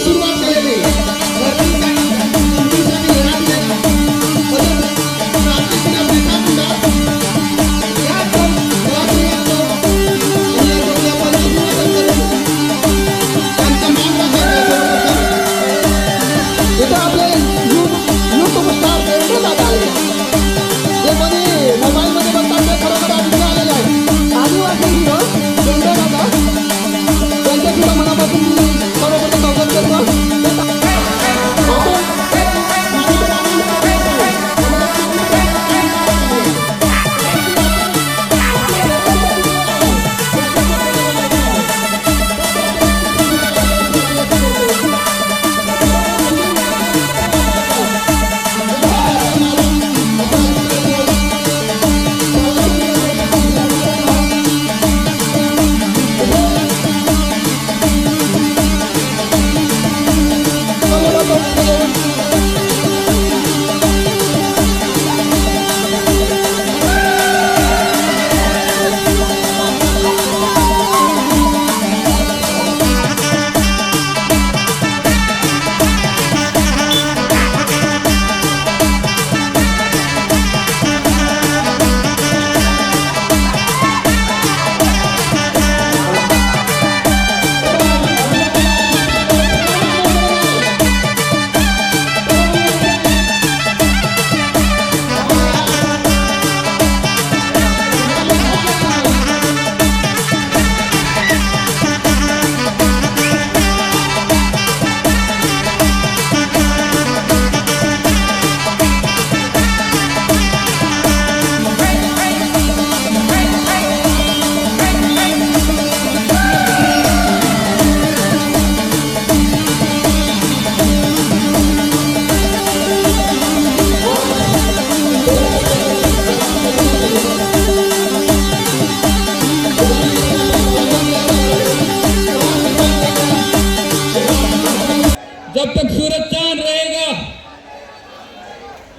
सुरुवात केलेली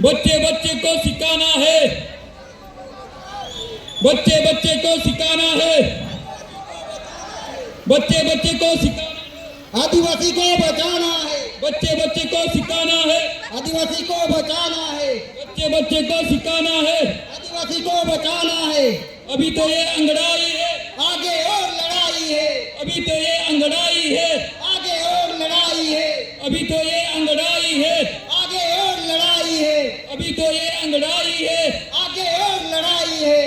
बच्चे बच्चे को सिखाना है, बच्चे बच्चे को सिखाना है, बच्चे बच्चे को सिखाना, आदिवासी को बचाना है, बच्चे बच्चे को सिखाना है, आदिवासी को बचाना है, बच्चे बच्चे को सिखाना है, आदिवासी को बचाना है। अभी तो ये अंगड़ाई है, आगे और लड़ाई है, अभी तो ये अंगड़ाई है, आगे और लड़ाई है, अभी तो ये अंगड़ाई है, आगे और लड़ाई है, अभी तो ये अंगड़ाई है, आगे और लड़ाई है।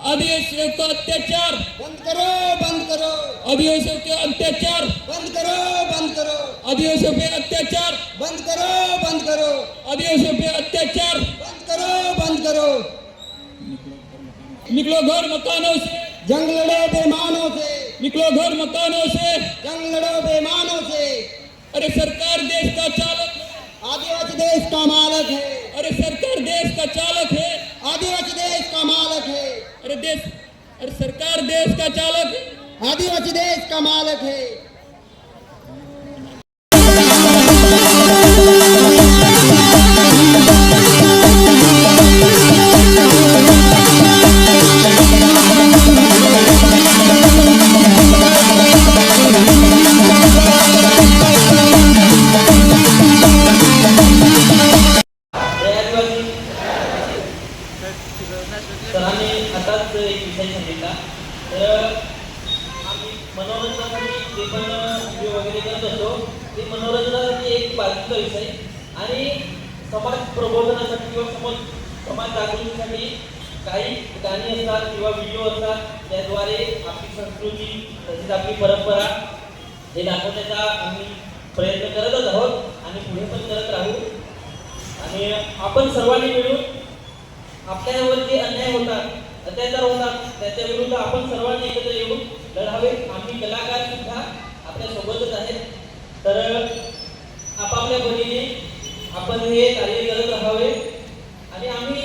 आदिवासियों का अत्याचार बंद करो, बंद करो, आदिवासियों के अत्याचार बंद करो, बंद करो, आदिवासियों पे अत्याचार, बंद करो, बंद करो, आदिवासियों पे अत्याचार, बंद करो, बंद करो। निकलो घर मकानों से, जंग लड़ो बेईमानों से, निकलो घर मकानों से, जंग लड़ो बेईमानों से। अरे सरकार देश का चालक है, आदिवासी देश का मालक है, अरे सरकार देश का चालक है, आदिवासी देश का मालक है, अरे सरकार देश का चालक है, आदिवासी देश का मालक है। सरांनी आताच एक विषय सांगितला, तर आम्ही मनोरंजनासाठी जे पण व्हिडिओ वगैरे करत असतो ते मनोरंजनासाठी एक बाजूचा विषय आणि समाज प्रबोधनासाठी किंवा समाज जागृतीसाठी काही गाणी असतात किंवा व्हिडिओ असतात, त्याद्वारे आपली संस्कृती तसेच आपली परंपरा हे दाखवण्याचा आम्ही प्रयत्न करतच आहोत आणि पुढे पण करत राहू। आणि आपण सर्वांनी मिळून आपल्यावर जे अन्याय होतात, अत्याचार होतात, त्याच्या विरुद्ध आपण सर्वांनी एकत्र येऊन लढावे। आम्ही कलाकार सुद्धा आपल्या सोबतच आहेत, तर आपापल्या परीने आपण हे कार्य करत राहावे आणि आम्ही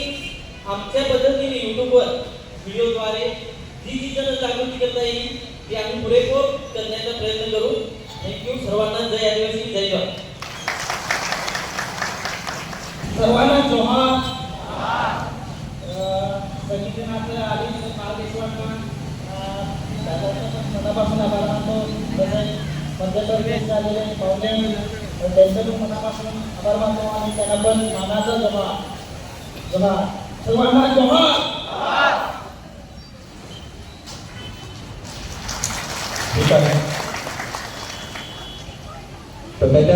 आमच्या पद्धतीने युट्यूबवर व्हिडिओद्वारे जी जनजागृती करता येईल ती आम्ही पुरेपूर करण्याचा प्रयत्न करू। थँक्यू सर्वांना। जय आदिवासी, जय जवान। सर्वांना जोहार। संविधानाचं आधीच मार्गदर्शकांना दादाचं मनापासून आभार मानतो। तसेच मध्यप्रदेश झालेले पाहुणे त्यांचं पण मनापासून आभार मानतो आणि त्यांना पण मानाचा जमा सर्वांना जोहार. ठीक आहे. तर त्याच्या